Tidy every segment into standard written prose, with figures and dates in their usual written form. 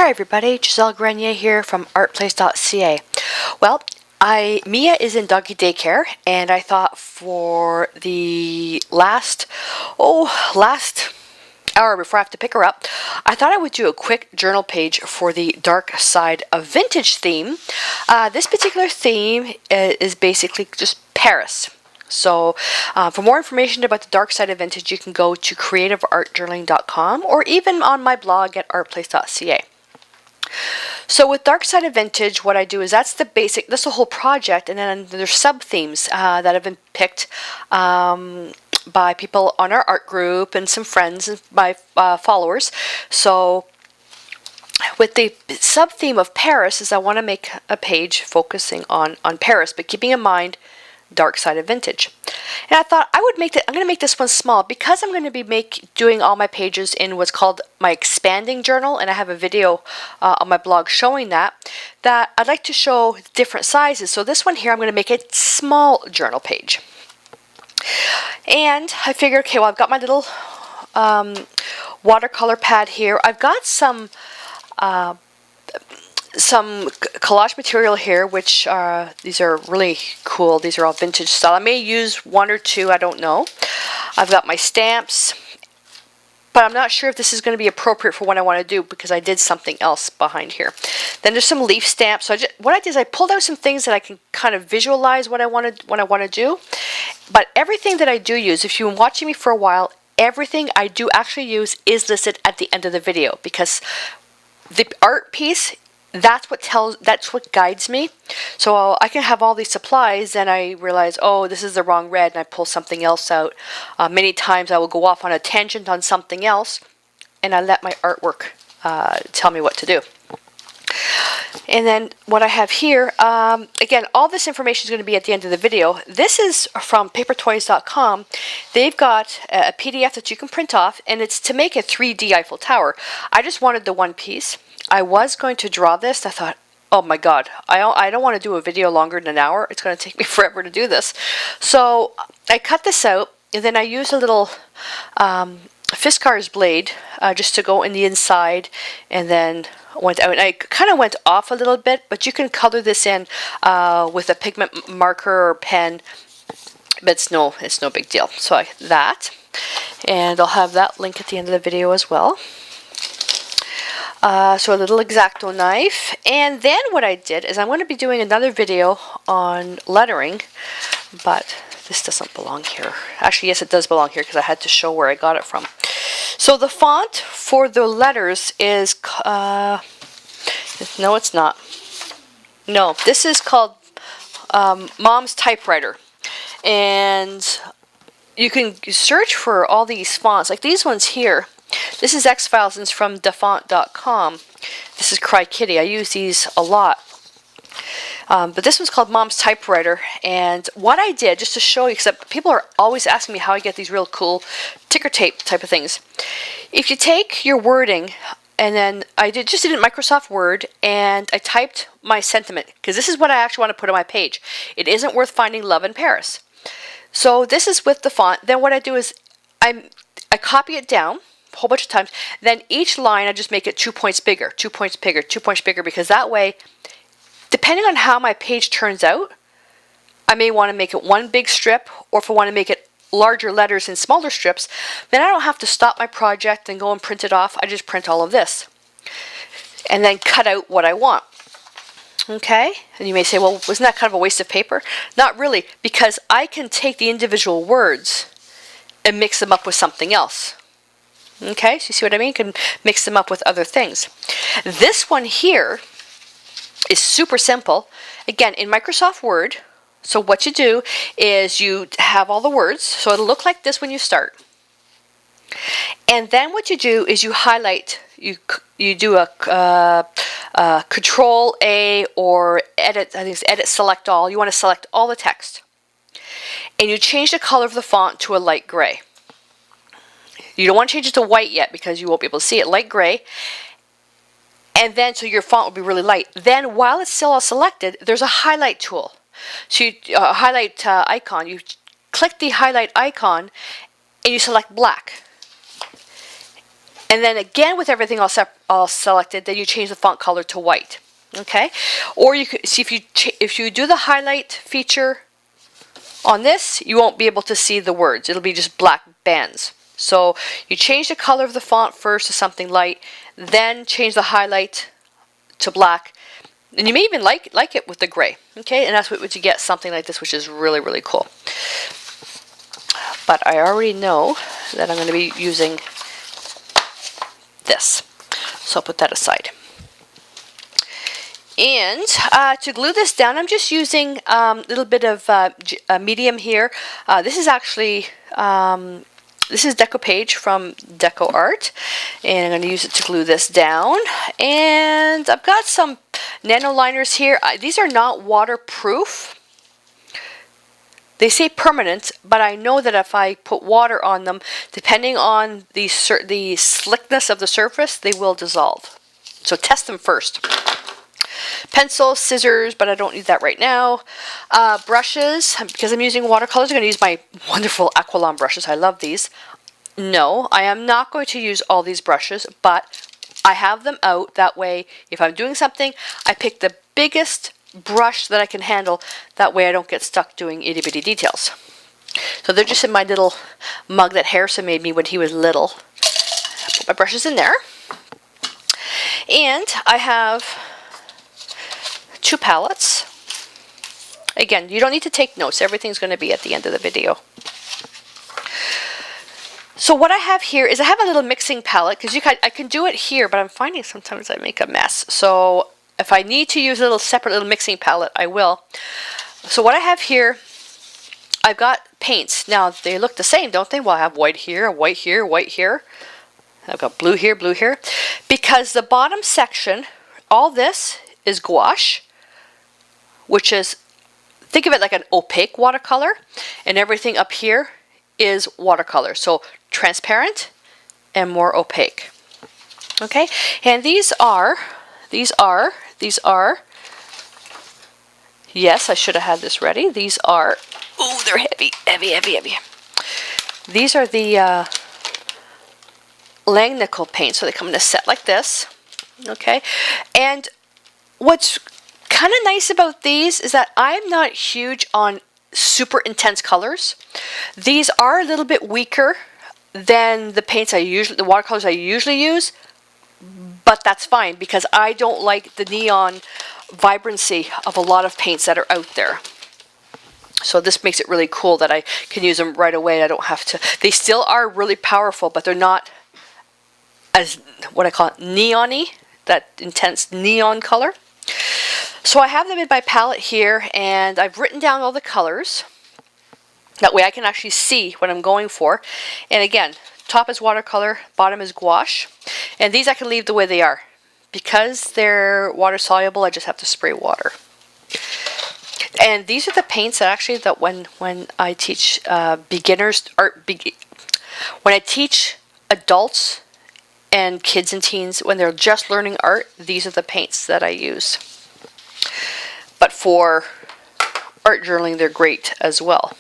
Hi everybody, Gisele Grenier here from ArtPlace.ca. Well, Mia is in doggy daycare, and I thought for the last hour before I have to pick her up, I thought I would do a quick journal page for the Dark Side of Vintage theme. This particular theme is basically just Paris. So for more information about the Dark Side of Vintage, you can go to creativeartjournaling.com or even on my blog at artplace.ca. So with Dark Side of Vintage, what I do is that's the whole project, and then there's sub-themes that have been picked by people on our art group and some friends and my followers. So with the sub-theme of Paris is I want to make a page focusing on Paris, but keeping in mind Dark Side of Vintage. And I thought I'm going to make this one small because I'm going to be doing all my pages in what's called my expanding journal, and I have a video on my blog showing that I'd like to show different sizes. So this one here, I'm going to make a small journal page. And I figured, okay, well, I've got my little watercolor pad here. I've got some collage material here, which these are really cool. These are all vintage style. I may use one or two, I don't know. I've got my stamps, but I'm not sure if this is going to be appropriate for what I want to do because I did something else behind here. Then there's some leaf stamps. So what I did is I pulled out some things that I can kind of visualize what I want to do. But everything that I do use, if you've been watching me for a while, everything I do actually use is listed at the end of the video, because the art piece, that's what guides me. So I can have all these supplies and I realize, oh, this is the wrong red, and I pull something else out. Many times I will go off on a tangent on something else, and I let my artwork tell me what to do. And then what I have here, again, all this information is going to be at the end of the video. This is from papertoys.com. They've got a PDF that you can print off, and it's to make a 3D Eiffel Tower. I just wanted the one piece. I was going to draw this. I thought, oh my god, I don't want to do a video longer than an hour. It's going to take me forever to do this. So I cut this out, and then I used a little Fiskars blade just to go in the inside, and then went out. And I kind of went off a little bit, but you can color this in with a pigment marker or pen, but it's no big deal. So that, and I'll have that link at the end of the video as well. So a little X-Acto knife, and then what I did is I'm going to be doing another video on lettering, but this doesn't belong here. Actually, yes, it does belong here because I had to show where I got it from. So the font for the letters is, no, it's not. No, this is called Mom's Typewriter, and you can search for all these fonts, like these ones here. This is X-Files, and it's from dafont.com. This is Cry Kitty. I use these a lot. But this one's called Mom's Typewriter. And what I did, just to show you, because people are always asking me how I get these real cool ticker tape type of things. If you take your wording, and then I just did it in Microsoft Word, and I typed my sentiment, because this is what I actually want to put on my page. It isn't worth finding love in Paris. So this is with the font. Then what I do is I copy it down a whole bunch of times. Then each line I just make it 2 points bigger, 2 points bigger, 2 points bigger, because that way, depending on how my page turns out, I may want to make it one big strip, or if I want to make it larger letters in smaller strips, then I don't have to stop my project and go and print it off. I just print all of this and then cut out what I want. Okay, and you may say, well, wasn't that kind of a waste of paper? Not really, because I can take the individual words and mix them up with something else. Okay, so you see what I mean? You can mix them up with other things. This one here is super simple. Again, in Microsoft Word, so what you do is you have all the words, so it'll look like this when you start. And then what you do is you highlight, you do a Control A or edit, I think it's edit select all. You want to select all the text. And you change the color of the font to a light gray. You don't want to change it to white yet because you won't be able to see it. Light gray. And then, so your font will be really light. Then, while it's still all selected, there's a highlight tool. So you highlight icon. You click the highlight icon, and you select black. And then again with everything all selected, then you change the font color to white. Okay, or you could see if you do the highlight feature on this, you won't be able to see the words. It'll be just black bands. So you change the color of the font first to something light, then change the highlight to black, and you may even like it with the gray. Okay, and that's what you get, something like this, which is really, really cool. But I already know that I'm going to be using this, so I'll put that aside. And to glue this down, I'm just using a little bit of medium here. This is actually, this is Decoupage from Deco Art. And I'm going to use it to glue this down. And I've got some nano liners here. These are not waterproof. They say permanent, but I know that if I put water on them, depending on the slickness of the surface, they will dissolve. So test them first. Pencil, scissors, but I don't need that right now. Brushes, because I'm using watercolors, I'm going to use my wonderful Aqualon brushes. I love these. No, I am not going to use all these brushes, but I have them out. That way, if I'm doing something, I pick the biggest brush that I can handle. That way I don't get stuck doing itty bitty details. So they're just in my little mug that Harrison made me when he was little. Put my brushes in there. And I have 2 palettes. Again, you don't need to take notes. Everything's going to be at the end of the video. So what I have here is I have a little mixing palette, because I can do it here, but I'm finding sometimes I make a mess. So if I need to use a little separate little mixing palette, I will. So what I have here, I've got paints. Now they look the same, don't they? Well, I have white here, white here, white here. I've got blue here, blue here. Because the bottom section, all this is gouache, which is, think of it like an opaque watercolor, and everything up here is watercolor. So transparent and more opaque. Okay, and these are, yes, I should have had this ready. These are, oh, they're heavy, heavy, heavy, heavy. These are the Langnickel paint, so they come in a set like this. Okay, and what's kind of nice about these is that I'm not huge on super intense colors. These are a little bit weaker than the paints the watercolors I usually use, but that's fine because I don't like the neon vibrancy of a lot of paints that are out there. So this makes it really cool that I can use them right away. I don't have to. They still are really powerful, but they're not as, what I call it, neon-y, that intense neon color. So I have them in my palette here, and I've written down all the colors. That way I can actually see what I'm going for. And again, top is watercolor, bottom is gouache. And these I can leave the way they are. Because they're water soluble, I just have to spray water. And these are the paints that actually, that when I teach beginners art, when I teach adults and kids and teens, when they're just learning art, these are the paints that I use. But for art journaling, they're great as well.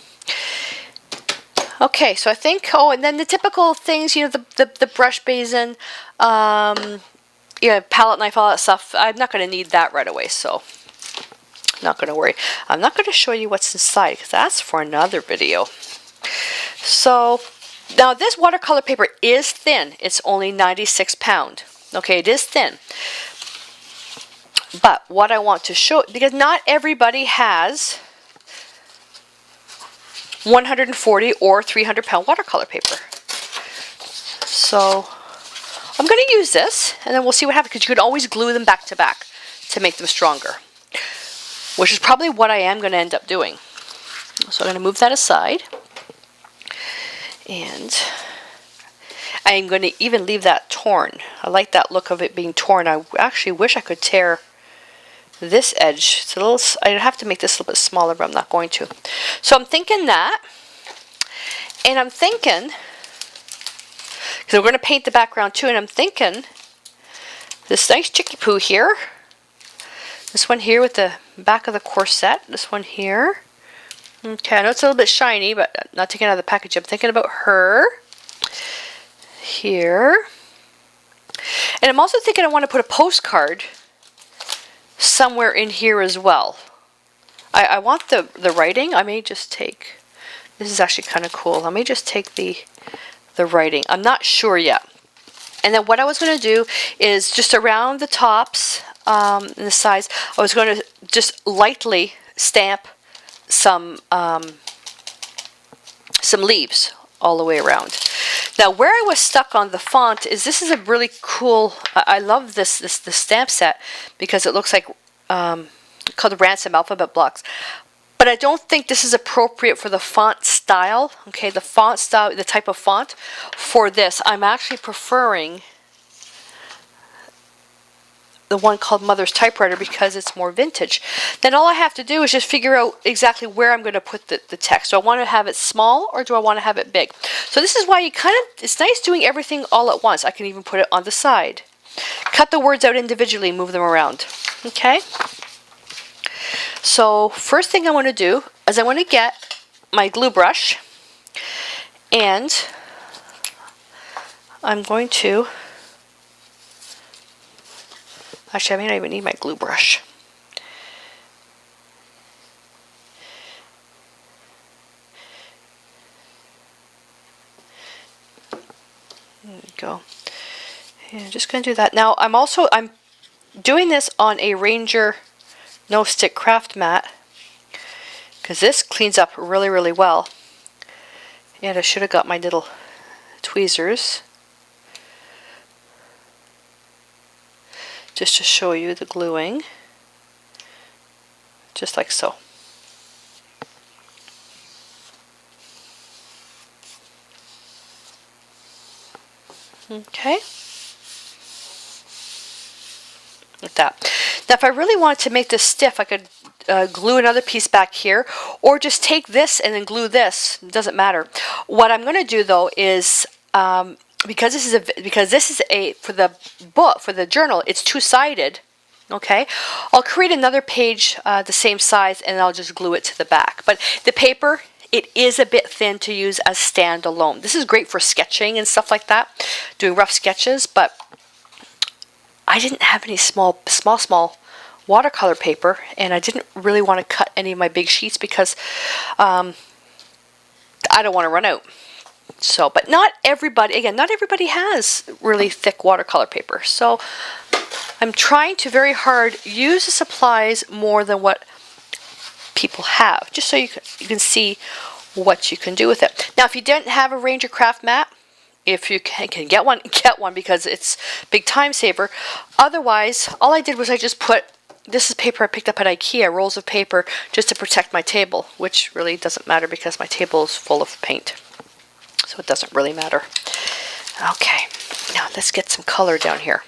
Okay, so I think, oh, and then the typical things, you know, the brush basin, you know, palette knife, all that stuff. I'm not going to need that right away, so not going to worry. I'm not going to show you what's inside because that's for another video. So now this watercolor paper is thin. It's only 96 pound. Okay, it is thin. But what I want to show, because not everybody has 140 or 300 pound watercolor paper. So I'm going to use this, and then we'll see what happens, because you can always glue them back to back to make them stronger, which is probably what I am going to end up doing. So I'm going to move that aside, and I'm going to even leave that torn. I like that look of it being torn. I actually wish I could tear this edge. It's a little, I'd have to make this a little bit smaller, but I'm not going to. So I'm thinking that, and I'm thinking, because we're going to paint the background too, and I'm thinking this nice chicky poo here, this one here with the back of the corset, this one here. Okay, I know it's a little bit shiny, but not taking it out of the package. I'm thinking about her here. And I'm also thinking I want to put a postcard somewhere in here as well. I want the writing. I may just take, this is actually kind of cool. I may just take the writing. I'm not sure yet. And then what I was going to do is just around the tops and the sides, I was going to just lightly stamp some leaves all the way around. Now where I was stuck on the font is, this is a really cool, I love this stamp set because it looks like called the Ransom alphabet blocks. But I don't think this is appropriate for the font style. Okay, the font style, the type of font for this. I'm actually preferring the one called Mother's Typewriter because it's more vintage. Then all I have to do is just figure out exactly where I'm going to put the text. Do I want to have it small or do I want to have it big? So this is why you kind of, it's nice doing everything all at once. I can even put it on the side. Cut the words out individually, move them around. Okay? So first thing I want to do is I want to get my glue brush, and I'm going to, actually I may not even need my glue brush. There we go. And I'm just going to do that. Now I'm doing this on a Ranger no stick craft mat because this cleans up really, really well. And I should have got my little tweezers just to show you the gluing, just like so. Okay, like that. Now if I really wanted to make this stiff, I could glue another piece back here, or just take this and then glue this. It doesn't matter. What I'm going to do though is, because this is a for the book, for the journal, it's two-sided. Okay, I'll create another page the same size and I'll just glue it to the back. But the paper, it is a bit thin to use as standalone. This is great for sketching and stuff like that, doing rough sketches, but I didn't have any small watercolor paper, and I didn't really want to cut any of my big sheets because I don't want to run out. So, but not everybody, again, not everybody has really thick watercolor paper. So I'm trying to very hard use the supplies more than what people have, just so you can see what you can do with it. Now, if you didn't have a Ranger craft mat, if you can get one because it's big time saver. Otherwise, all I did was I just put, this is paper I picked up at IKEA, rolls of paper, just to protect my table, which really doesn't matter because my table is full of paint. So it doesn't really matter. Okay, now let's get some color down here.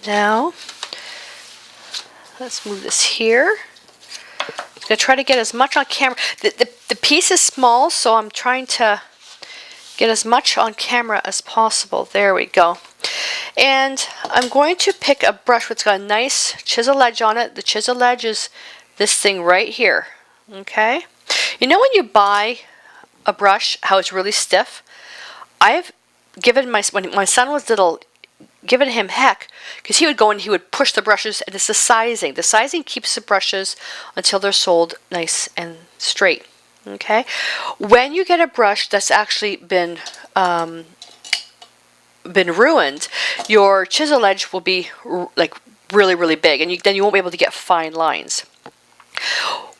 Now, let's move this here. I'm going to try to get as much on camera. The piece is small, so I'm trying to get as much on camera as possible. There we go. And I'm going to pick a brush that's got a nice chisel edge on it. The chisel edge is this thing right here. Okay? You know when you buy a brush, how it's really stiff? I've given when my son was little, given him heck, because he would go and he would push the brushes, and it's the sizing. The sizing keeps the brushes until they're sold nice and straight. Okay? When you get a brush that's actually been ruined, your chisel edge will be like really, really big, and then you won't be able to get fine lines.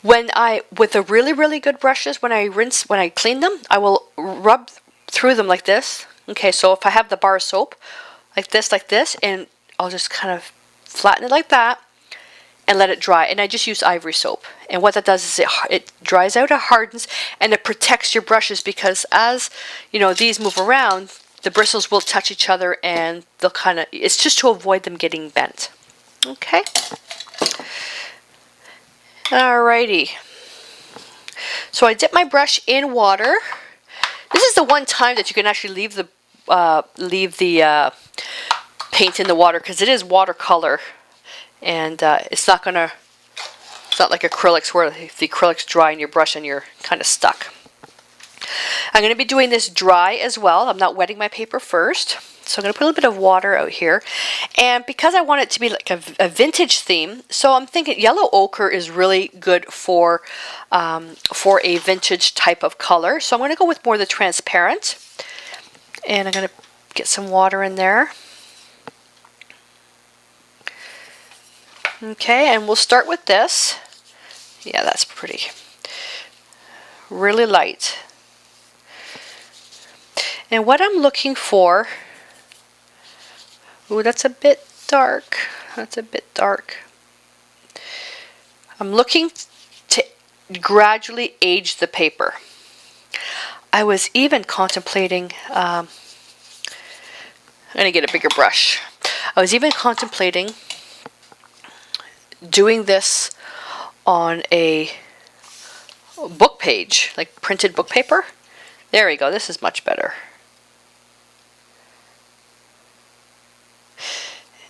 With the really, really good brushes, when I clean them, I will rub through them like this. Okay, so if I have the bar soap, like this, and I'll just kind of flatten it like that and let it dry. And I just use ivory soap. And what that does is it dries out, it hardens, and it protects your brushes, because as you know, these move around, the bristles will touch each other and they'll kind of, it's just to avoid them getting bent. Okay. Alrighty. So I dip my brush in water. This is the one time that you can actually leave the paint in the water, because it is watercolor, and it's not like acrylics where the acrylics dry in your brush and you're kind of stuck. I'm going to be doing this dry as well. I'm not wetting my paper first. So I'm going to put a little bit of water out here. And because I want it to be like a vintage theme, so I'm thinking yellow ochre is really good for a vintage type of color. So I'm going to go with more of the transparent. And I'm going to get some water in there. Okay, and we'll start with this. Yeah, that's pretty. Really light. And what I'm looking for, ooh, that's a bit dark. That's a bit dark. I'm looking to gradually age the paper. I was even contemplating, I'm going to get a bigger brush. I was even contemplating doing this on a book page, like printed book paper. There we go, this is much better.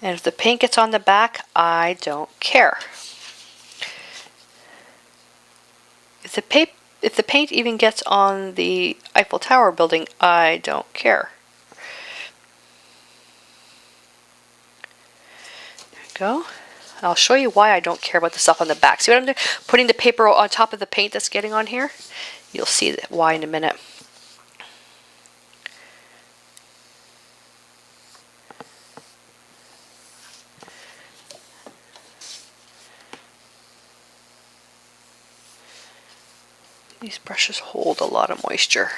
And if the paint gets on the back, I don't care. If the paint even gets on the Eiffel Tower building, I don't care. There we go. I'll show you why I don't care about the stuff on the back. See what I'm doing? Putting the paper on top of the paint that's getting on here. You'll see why in a minute. These brushes hold a lot of moisture.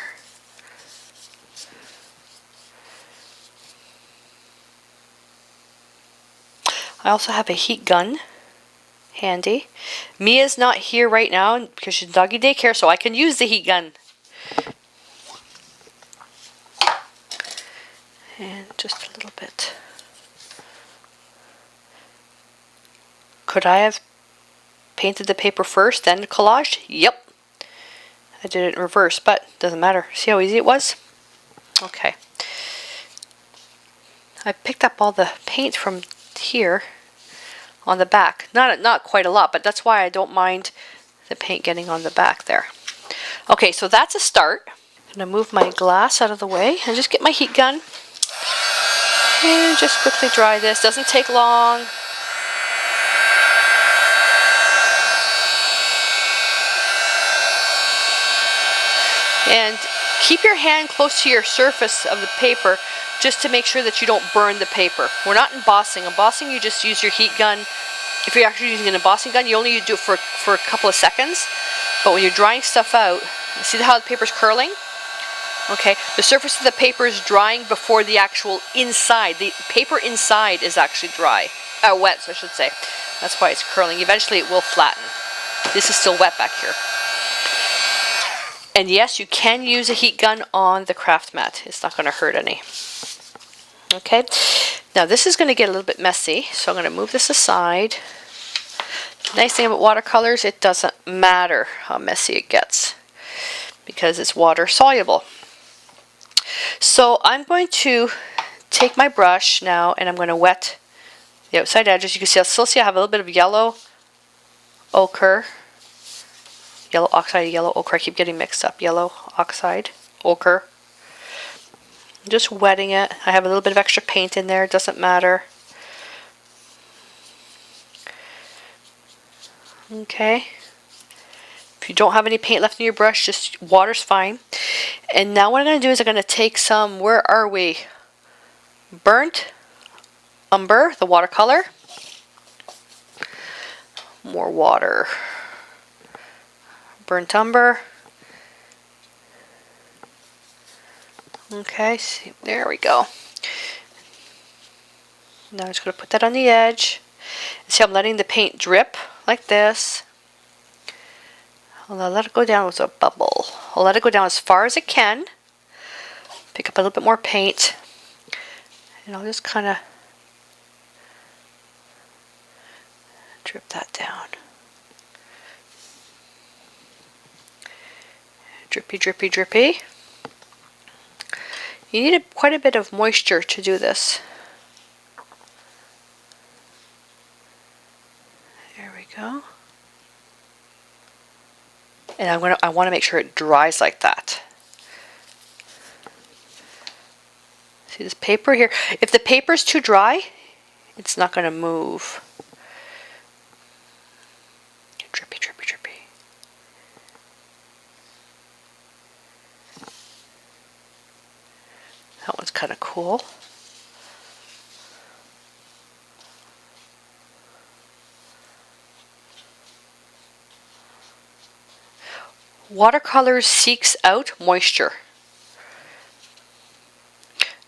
I also have a heat gun handy. Mia's not here right now because she's doggy daycare, so I can use the heat gun. And just a little bit. Could I have painted the paper first, then collaged? Yep. I did it in reverse, but doesn't matter. See how easy it was? Okay. I picked up all the paint from here on the back. Not quite a lot, but that's why I don't mind the paint getting on the back there. Okay, so that's a start. I'm going to move my glass out of the way and just get my heat gun. And just quickly dry this. Doesn't take long. And keep your hand close to your surface of the paper just to make sure that you don't burn the paper. We're not embossing. Embossing, you just use your heat gun. If you're actually using an embossing gun, you only do it for a couple of seconds. But when you're drying stuff out, see how the paper's curling? Okay, the surface of the paper is drying before the actual inside. The paper inside is actually dry. Wet, so I should say. That's why it's curling. Eventually it will flatten. This is still wet back here. And yes, you can use a heat gun on the craft mat. It's not going to hurt any. Okay, now this is going to get a little bit messy, so I'm going to move this aside. The nice thing about watercolors, it doesn't matter how messy it gets because it's water soluble. So I'm going to take my brush now and I'm going to wet the outside edges. You can see, I'll still see I have a little bit of yellow ochre. Yellow oxide, yellow ochre. I keep getting mixed up. Yellow oxide, ochre. I'm just wetting it. I have a little bit of extra paint in there. It doesn't matter. Okay. If you don't have any paint left in your brush, just water's fine. And now what I'm going to do is I'm going to take some, where are we? Burnt umber, the watercolor. More water. Burnt umber. Okay, see, there we go. Now I'm just going to put that on the edge. See, I'm letting the paint drip like this. I'll let it go down with a bubble. I'll let it go down as far as it can. Pick up a little bit more paint. And I'll just kind of drip that down. Drippy, drippy, drippy. You need quite a bit of moisture to do this. There we go. And I want to make sure it dries like that. See this paper here? If the paper's too dry, it's not going to move. Drippy, drippy, drippy. That one's kind of cool. Watercolor seeks out moisture.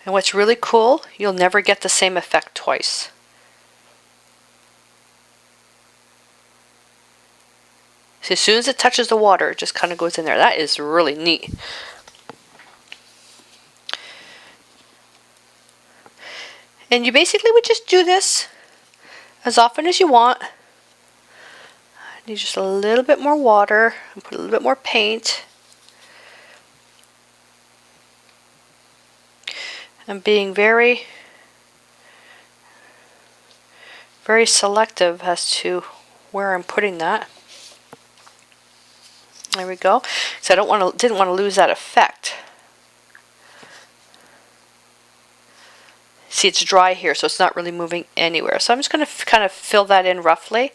And what's really cool, you'll never get the same effect twice. So as soon as it touches the water, it just kind of goes in there. That is really neat. And you basically would just do this as often as you want. I need just a little bit more water and put a little bit more paint. I'm being very, very selective as to where I'm putting that. There we go. So I didn't want to lose that effect. See, it's dry here, so it's not really moving anywhere. So I'm just going to kind of fill that in roughly.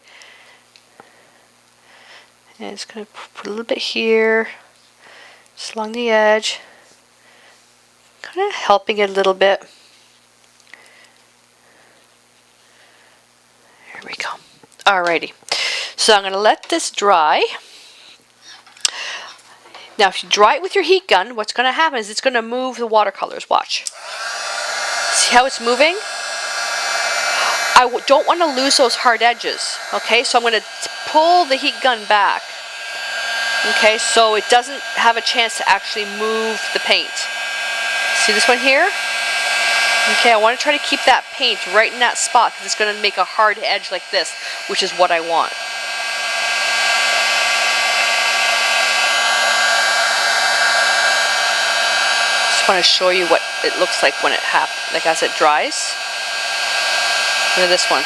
And it's going to put a little bit here, just along the edge. Kind of helping it a little bit. There we go. Alrighty. So I'm going to let this dry. Now, if you dry it with your heat gun, what's going to happen is it's going to move the watercolors. Watch. See how it's moving? I don't want to lose those hard edges. Okay, so I'm going to pull the heat gun back. Okay, so it doesn't have a chance to actually move the paint. See this one here? Okay, I want to try to keep that paint right in that spot because it's going to make a hard edge like this, which is what I want. Want to show you what it looks like when it happens, like as it dries. Look at this one.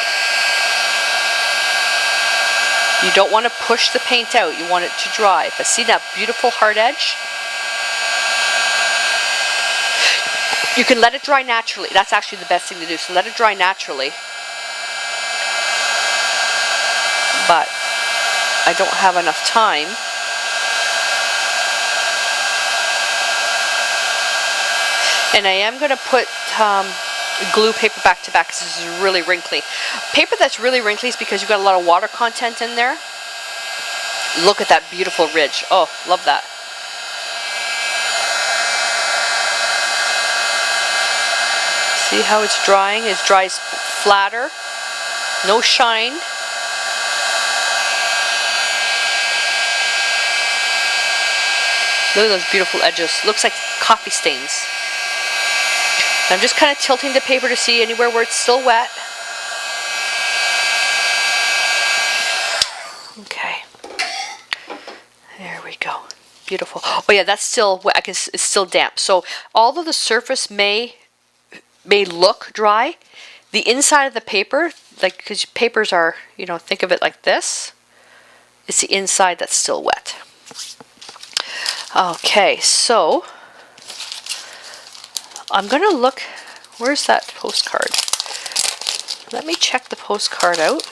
You don't want to push the paint out, you want it to dry. But see that beautiful hard edge? You can let it dry naturally. That's actually the best thing to do. So let it dry naturally. But I don't have enough time. And I am going to put glue paper back to back because this is really wrinkly. Paper that's really wrinkly is because you've got a lot of water content in there. Look at that beautiful ridge. Oh, love that. See how it's drying? It dries flatter, no shine. Look at those beautiful edges. Looks like coffee stains. I'm just kind of tilting the paper to see anywhere where it's still wet. Okay. There we go. Beautiful. Oh yeah, that's still wet. It's still damp. So although the surface may look dry, the inside of the paper, like because papers are, you know, think of it like this. It's the inside that's still wet. Okay, so I'm going to look, where's that postcard? Let me check the postcard out,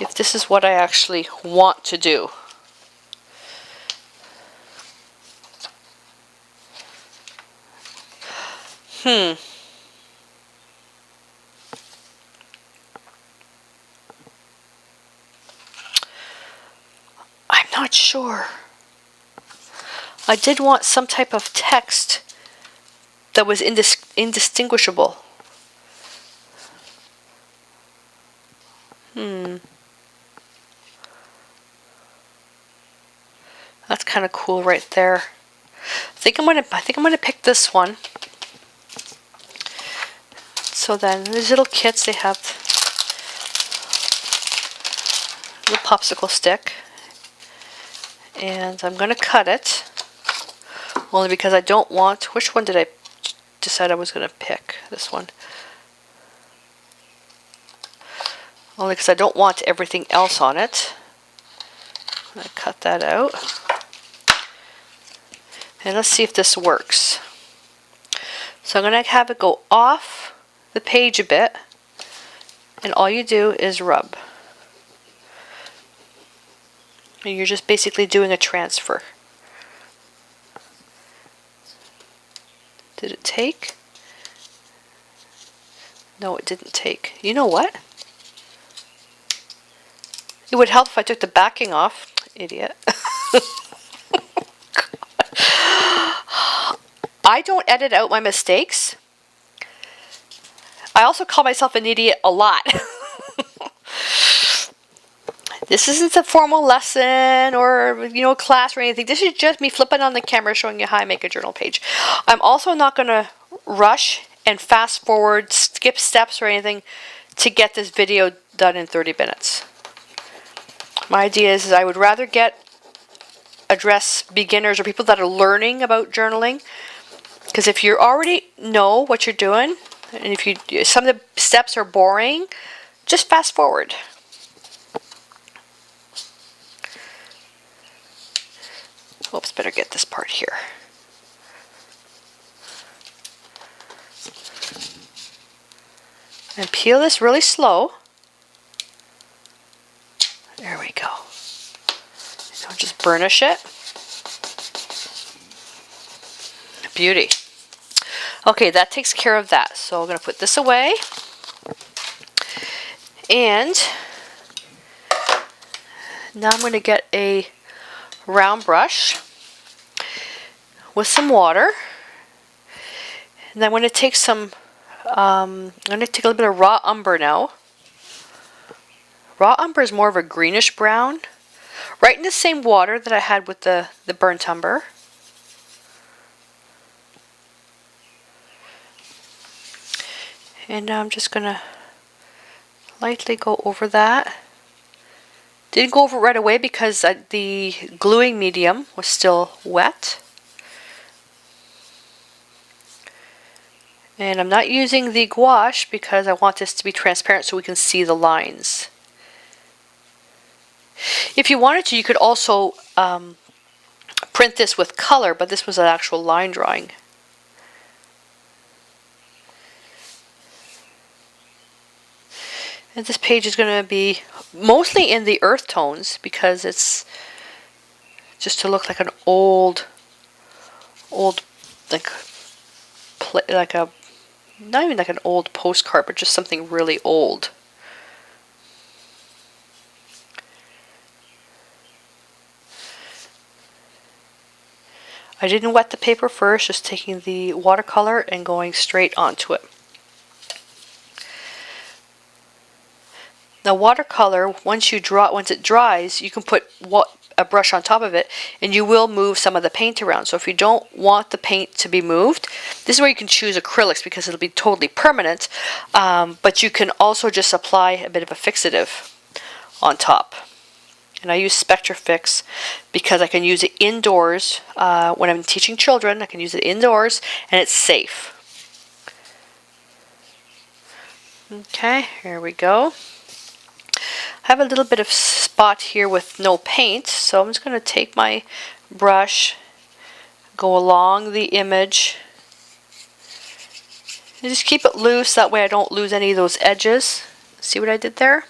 if this is what I actually want to do. I'm not sure. I did want some type of text that was indistinguishable. That's kind of cool right there. I think I'm gonna pick this one. So then these little kits, they have a little popsicle stick, and I'm gonna cut it only because I don't want. Which one did I decide I was gonna pick? This one. Only because I don't want everything else on it. I'm gonna cut that out. And let's see if this works. So I'm going to have it go off the page a bit, and all you do is rub. And you're just basically doing a transfer. Did it take? No, it didn't take. You know what? It would help if I took the backing off. Idiot. I don't edit out my mistakes. I also call myself an idiot a lot. This isn't a formal lesson or, class or anything. This is just me flipping on the camera showing you how I make a journal page. I'm also not going to rush and fast forward, skip steps or anything to get this video done in 30 minutes. My idea is I would rather address beginners or people that are learning about journaling. Because if you already know what you're doing, and if some of the steps are boring, just fast forward. Oops, better get this part here. And peel this really slow. There we go. Don't just burnish it. Beauty. Okay, that takes care of that. So I'm going to put this away. And now I'm going to get a round brush with some water. And I'm going to take I'm going to take a little bit of raw umber now. Raw umber is more of a greenish brown. Right in the same water that I had with the burnt umber. And now I'm just going to lightly go over that. Didn't go over it right away because the gluing medium was still wet. And I'm not using the gouache because I want this to be transparent so we can see the lines. If you wanted to, you could also print this with color, but this was an actual line drawing. And this page is going to be mostly in the earth tones because it's just to look like an old, like a, not even like an old postcard, but just something really old. I didn't wet the paper first, just taking the watercolor and going straight onto it. Now watercolor, once it dries, you can put a brush on top of it and you will move some of the paint around. So if you don't want the paint to be moved, this is where you can choose acrylics because it'll be totally permanent, but you can also just apply a bit of a fixative on top. And I use Spectrafix because I can use it indoors when I'm teaching children. I can use it indoors and it's safe. Okay, here we go. I have a little bit of spot here with no paint, so I'm just going to take my brush, go along the image, and just keep it loose, that way I don't lose any of those edges. See what I did there?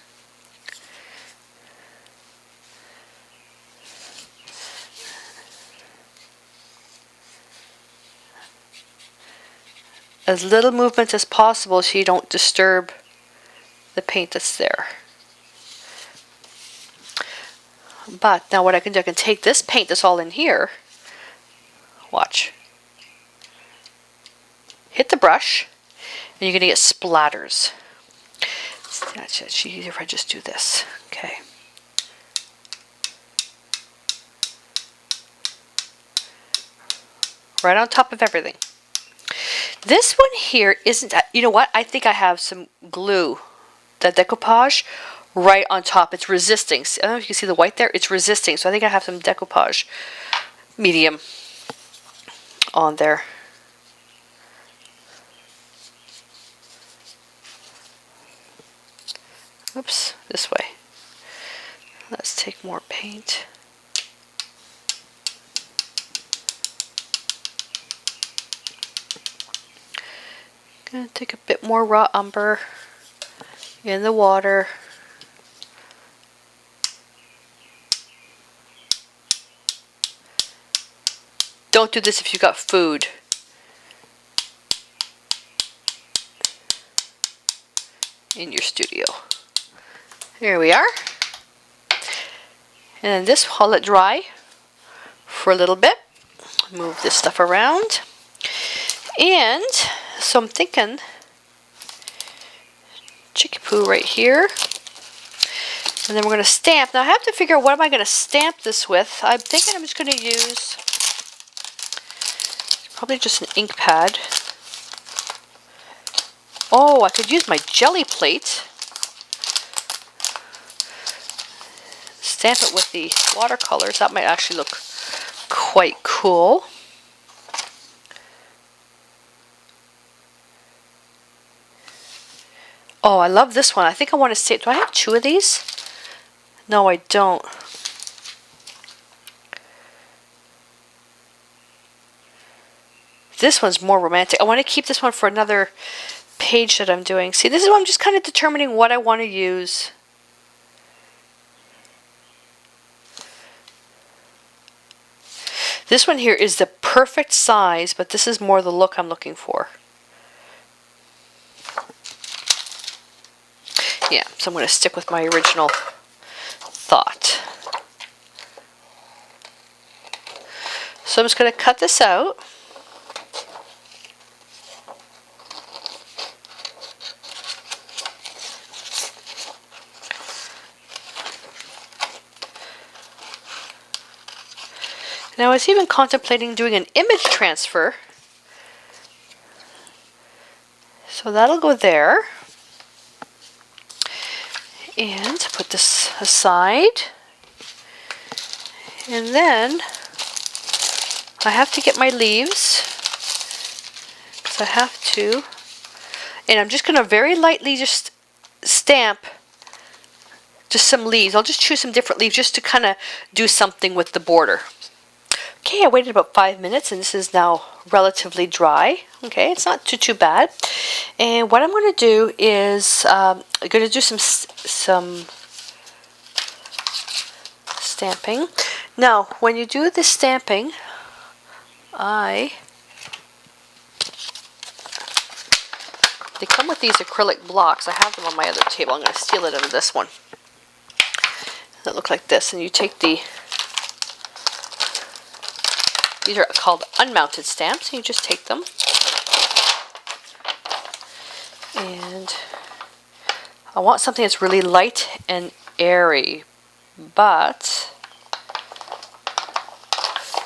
As little movement as possible so you don't disturb the paint that's there. But now what I can do, I can take this paint that's all in here, watch, hit the brush, and you're going to get splatters. That's actually easier if I just do this. Okay. Right on top of everything. This one here isn't, you know what, I think I have some glue, the decoupage, right on top. It's resisting. I don't know if you can see the white there. It's resisting. So I think I have some decoupage medium on there. Oops, this way. Let's take more paint. Gonna take a bit more raw umber in the water. Don't do this if you've got food. In your studio. Here we are. And then this, I'll let dry for a little bit. Move this stuff around. And so I'm thinking chicky poo right here. And then we're going to stamp. Now I have to figure out what am I going to stamp this with. I'm thinking I'm just going to use probably just an ink pad. Oh, I could use my jelly plate. Stamp it with the watercolors. That might actually look quite cool. Oh, I love this one. I think I want to see it. Do I have two of these? No, I don't. This one's more romantic. I want to keep this one for another page that I'm doing. See, this is what I'm just kind of determining what I want to use. This one here is the perfect size, but this is more the look I'm looking for. Yeah, so I'm going to stick with my original thought. So I'm just going to cut this out. Now I was even contemplating doing an image transfer. So that'll go there. And put this aside. And then I have to get my leaves. Because I have to. And I'm just going to very lightly just stamp just some leaves. I'll just choose some different leaves just to kind of do something with the border. Okay, I waited about 5 minutes and this is now relatively dry. Okay, it's not too bad. And what I'm going to do is I'm going to do some stamping. Now, when you do the stamping, they come with these acrylic blocks. I have them on my other table. I'm going to steal it out of this one. That look like this, and you take these are called unmounted stamps, and you just take them. And I want something that's really light and airy, but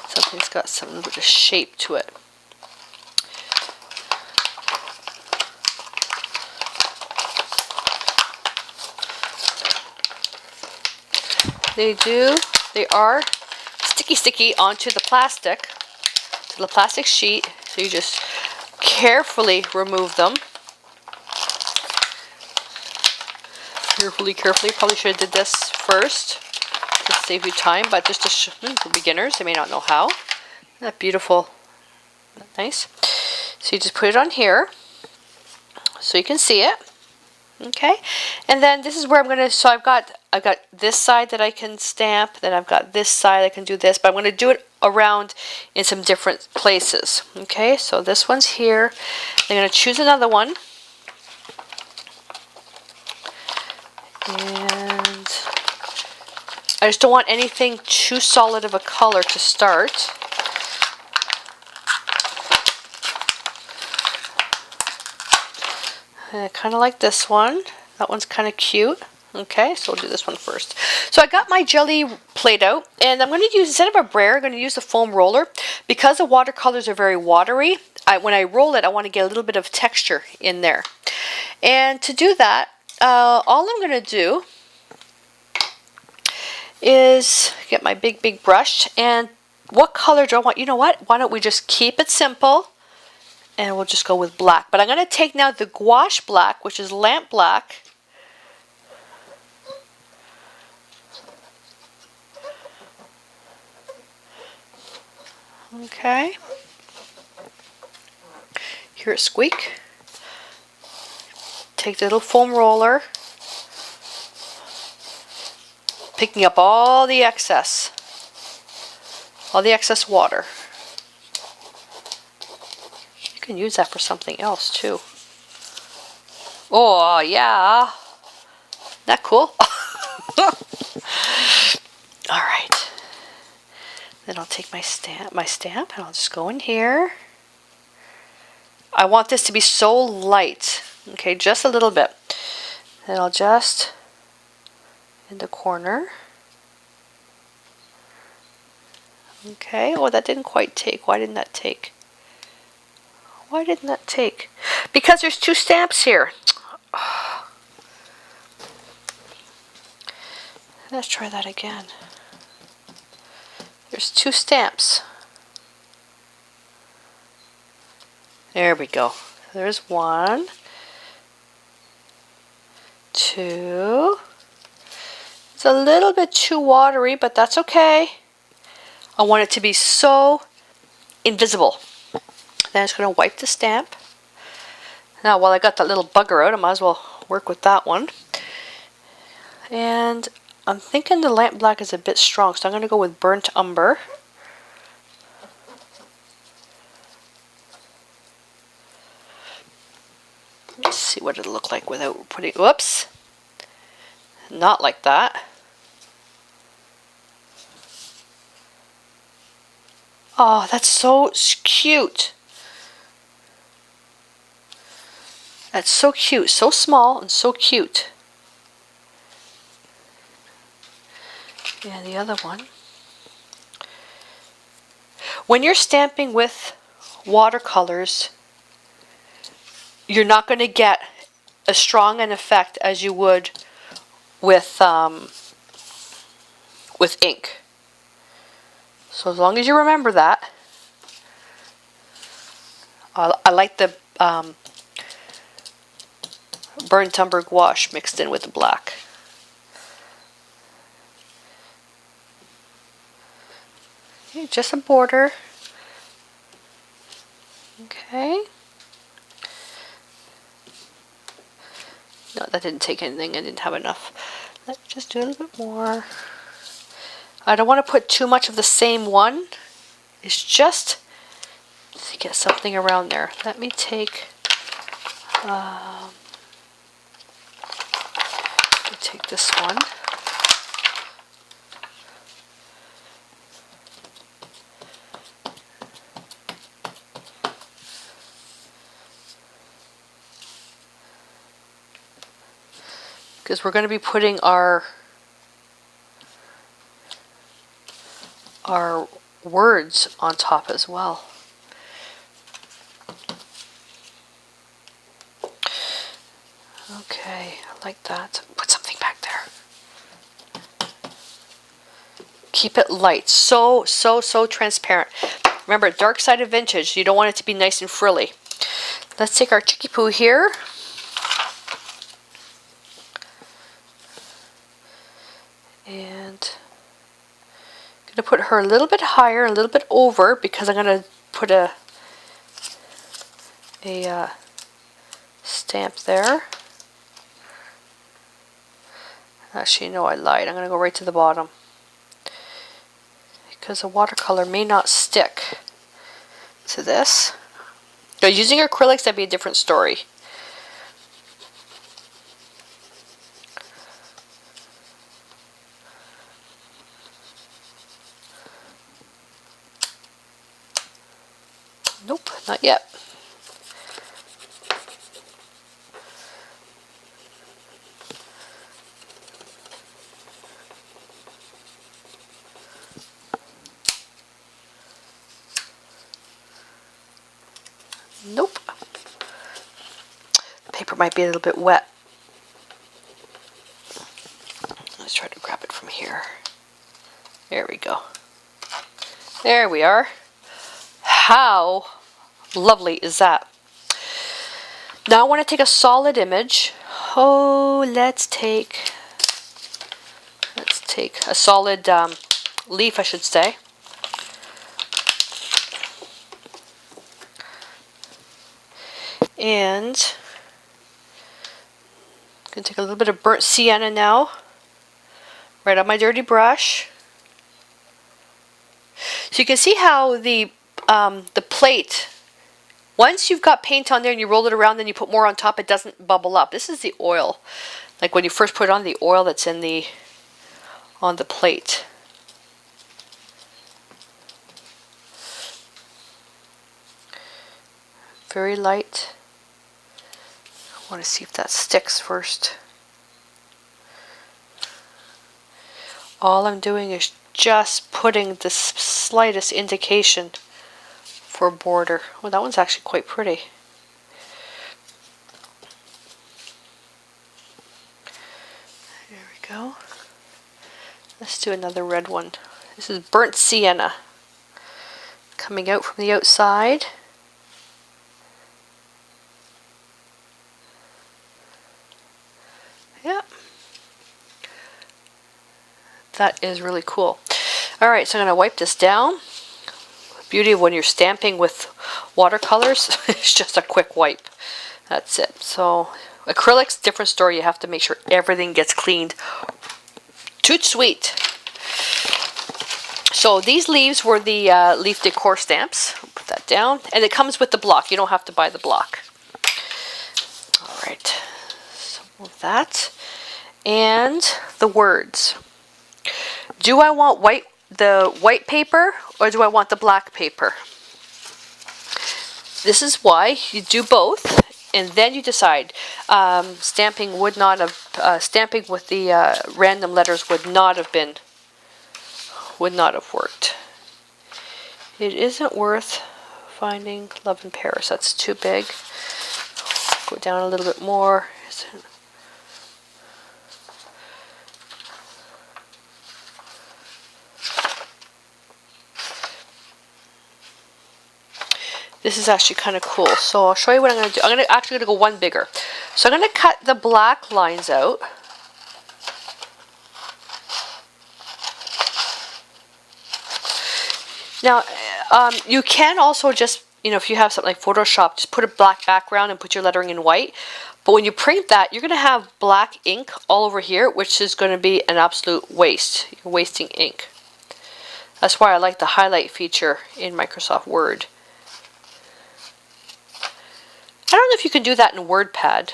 something's got some little bit of shape to it. They are sticky onto the plastic, to the plastic sheet, so you just carefully remove them. Carefully, probably should have did this first to save you time, but just to for beginners, they may not know how. Isn't that beautiful? Isn't that nice? So you just put it on here so you can see it. Okay, and then this is where I'm gonna. So I've got this side that I can stamp. Then I've got this side I can do this, but I'm going to do it around in some different places. Okay, so this one's here. I'm going to choose another one, and I just don't want anything too solid of a color to start. I kind of like this one. That one's kind of cute. Okay, so we'll do this one first. So I got my jelly plate out, and I'm going to use, instead of a brayer, I'm going to use the foam roller. Because the watercolors are very watery, when I roll it, I want to get a little bit of texture in there. And to do that, all I'm going to do is get my big brush, and what color do I want? You know what? Why don't we just keep it simple? And we'll just go with black. But I'm going to take now the gouache black, which is lamp black. Okay. Hear it squeak. take the little foam roller, picking up all the excess water. You can use that for something else too. Oh yeah, isn't that cool? All right, then I'll take my stamp, and I'll just go in here. I want this to be so light, okay, just a little bit. Then I'll just in the corner. Okay, oh, that didn't quite take. Why didn't that take? Why didn't that take? Because there's two stamps here. Let's try that again. There's two stamps. There we go. There's one, two. It's a little bit too watery, but that's okay. I want it to be so invisible. Then I'm just going to wipe the stamp. Now, while I got that little bugger out, I might as well work with that one. And I'm thinking the lamp black is a bit strong, so I'm going to go with burnt umber. Let's see what it'll look like without putting, whoops, not like that. Oh, that's so cute. That's so cute, so small and so cute. And the other one. When you're stamping with watercolors, you're not going to get as strong an effect as you would with ink. So as long as you remember that, I like the burnt umber gouache mixed in with the black. Okay, just a border. Okay. No, that didn't take anything. I didn't have enough. Let's just do a little bit more. I don't want to put too much of the same one. It's just to get something around there. Let me take this one. Because we're going to be putting our words on top as well. Okay, I like that. Put something back there. Keep it light. So transparent. Remember, dark side of vintage. You don't want it to be nice and frilly. Let's take our Chicky Poo here. And I'm going to put her a little bit higher, a little bit over, because I'm going to put a stamp there. Actually, no, I lied. I'm going to go right to the bottom, because the watercolor may not stick to this. Now, using acrylics, that'd be a different story. Nope, not yet. Nope. The paper might be a little bit wet. Let's try to grab it from here. There we go. There we are. How lovely is that? Now I want to take a solid image. Oh, let's take a solid leaf, I should say. And Gonna take a little bit of burnt sienna now, right on my dirty brush. So you can see how the plate, once you've got paint on there and you roll it around, then you put more on top, it doesn't bubble up. This is the oil, like when you first put it on, the oil that's in on the plate. Very light. I want to see if that sticks first. All I'm doing is just putting the slightest indication for border. Well, that one's actually quite pretty. There we go. Let's do another red one. This is burnt sienna coming out from the outside. Yeah. That is really cool. Alright, so I'm going to wipe this down. The beauty of when you're stamping with watercolors, it's just a quick wipe. That's it. So acrylics, different story. You have to make sure everything gets cleaned. Toot sweet. So these leaves were the leaf decor stamps. I'll put that down. And it comes with the block. You don't have to buy the block. Alright. So that. And the words. Do I want the white paper or do I want the black paper? This is why you do both, and then you decide. Stamping would not have stamping with the random letters would not have worked. It isn't worth finding love in Paris. That's too big. Go down a little bit more. This is actually kind of cool. So I'll show you what I'm going to do. I'm actually going to go one bigger. So I'm going to cut the black lines out. Now, you can also just, if you have something like Photoshop, just put a black background and put your lettering in white. But when you print that, you're going to have black ink all over here, which is going to be an absolute waste. You're wasting ink. That's why I like the highlight feature in Microsoft Word. I don't know if you can do that in WordPad.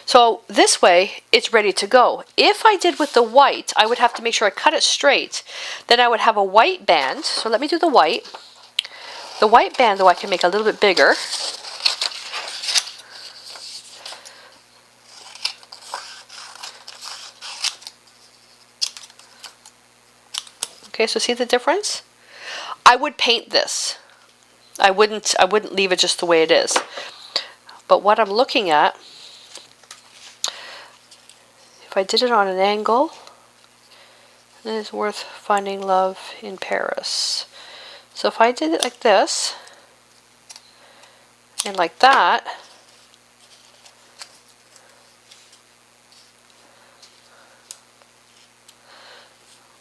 So this way, it's ready to go. If I did with the white, I would have to make sure I cut it straight. Then I would have a white band. So let me do the white. The white band, though, I can make a little bit bigger. Okay, so see the difference? I would paint this. I wouldn't leave it just the way it is. But what I'm looking at, if I did it on an angle, it is worth finding love in Paris. So if I did it like this, and like that,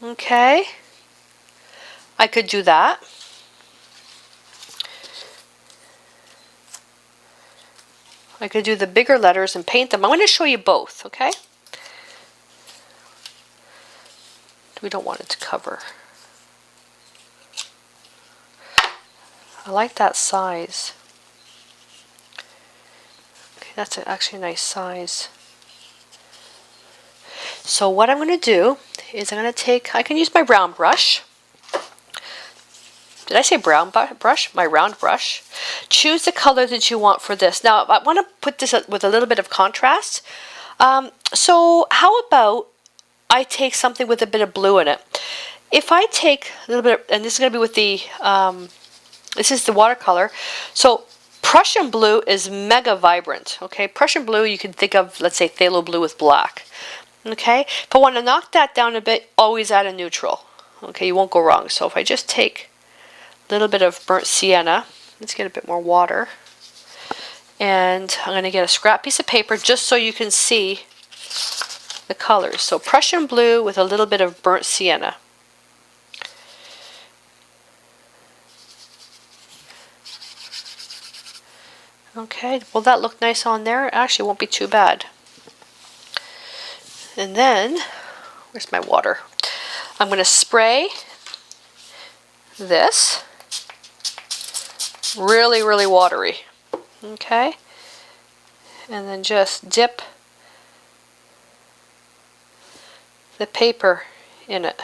okay, I could do that. I could do the bigger letters and paint them. I'm going to show you both, okay? We don't want it to cover. I like that size. Okay, that's actually a nice size. So what I'm going to do is I'm going to take, I can use my round brush. Did I say brown brush? My round brush. Choose the color that you want for this. Now, I want to put this with a little bit of contrast. So how about I take something with a bit of blue in it? If I take a little bit, and this is going to be with the, this is the watercolor. So Prussian blue is mega vibrant. Okay, Prussian blue you can think of, let's say, phthalo blue with black. Okay, if I want to knock that down a bit, always add a neutral. Okay, you won't go wrong. So if I just take a little bit of burnt sienna, let's get a bit more water, and I'm going to get a scrap piece of paper just so you can see the colors. So Prussian blue with a little bit of burnt sienna. Okay, will that look nice on there? Actually, it won't be too bad. And then, where's my water? I'm going to spray this. Really, really watery. Okay? And then just dip the paper in it.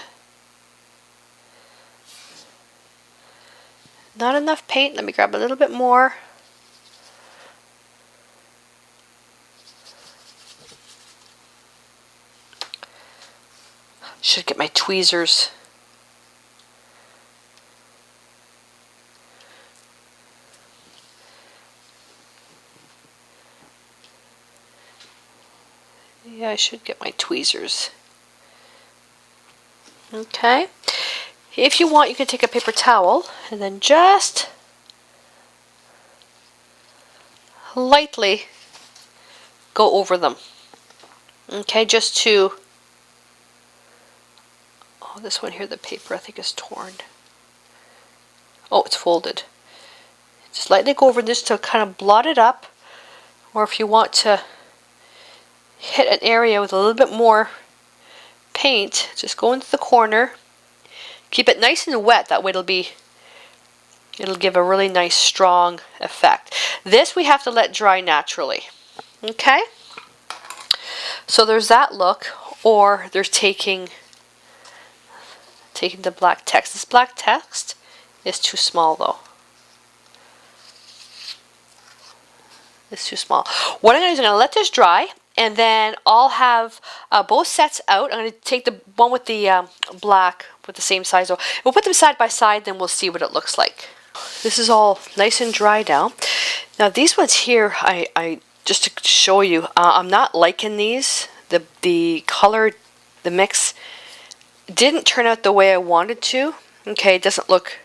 Not enough paint. Let me grab a little bit more. Should get my tweezers. Yeah, I should get my tweezers. Okay. If you want, you can take a paper towel and then just lightly go over them. Okay, just to, oh, this one here, the paper I think is torn. Oh, it's folded. Just lightly go over this to kind of blot it up, or if you want to hit an area with a little bit more paint, just go into the corner. Keep it nice and wet, that way it'll give a really nice strong effect. This we have to let dry naturally. Okay? So there's that look, or there's taking the black text. This black text is too small though. It's too small. What I'm going to do is I'm going to let this dry, and then I'll have both sets out. I'm going to take the one with the black with the same size. We'll put them side by side, then we'll see what it looks like. This is all nice and dry now. Now these ones here, I just to show you, I'm not liking these. The color, the mix didn't turn out the way I wanted to. Okay, it doesn't look,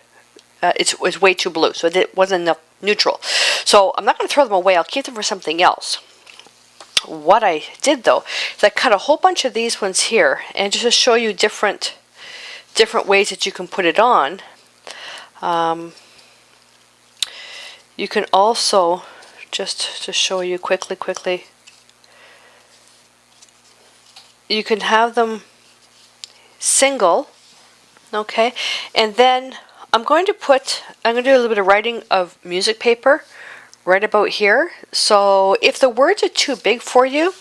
it was way too blue, so it wasn't enough neutral. So I'm not going to throw them away. I'll keep them for something else. What I did though is I cut a whole bunch of these ones here, and just to show you different ways that you can put it on. You can also, just to show you quickly, you can have them single, okay, and then I'm going to do a little bit of writing of music paper right about here. So if the words are too big for you,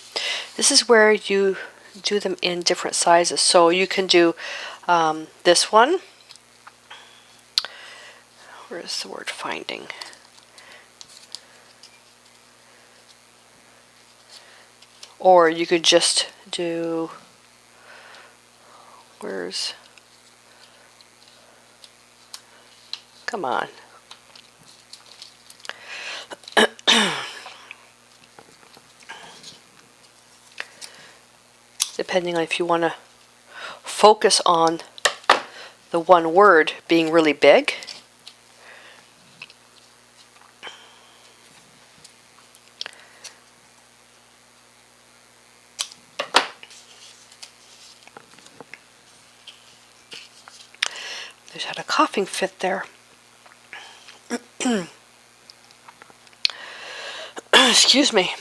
this is where you do them in different sizes. So you can do this one. Where's the word finding? Or you could just do, come on. Depending on if you want to focus on the one word being really big. I just had a coughing fit there. Excuse me.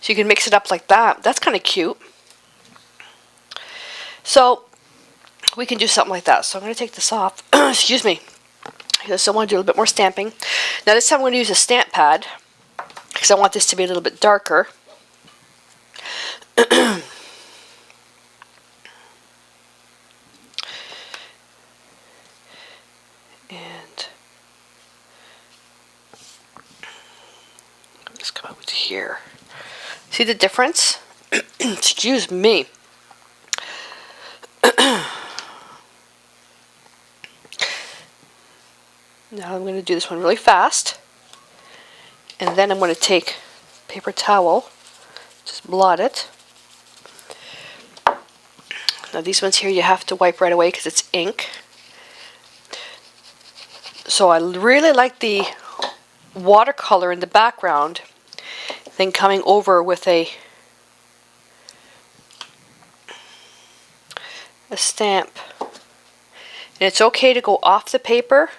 So you can mix it up like that. That's kind of cute. So we can do something like that. So I'm going to take this off. Excuse me. I still want to do a little bit more stamping. Now this time I'm going to use a stamp pad because I want this to be a little bit darker. And just come out to here. See the difference? Excuse me. Now I'm going to do this one really fast. And then I'm going to take paper towel, just blot it. Now these ones here you have to wipe right away because it's ink. So I really like the watercolor in the background, then coming over with a stamp. And it's okay to go off the paper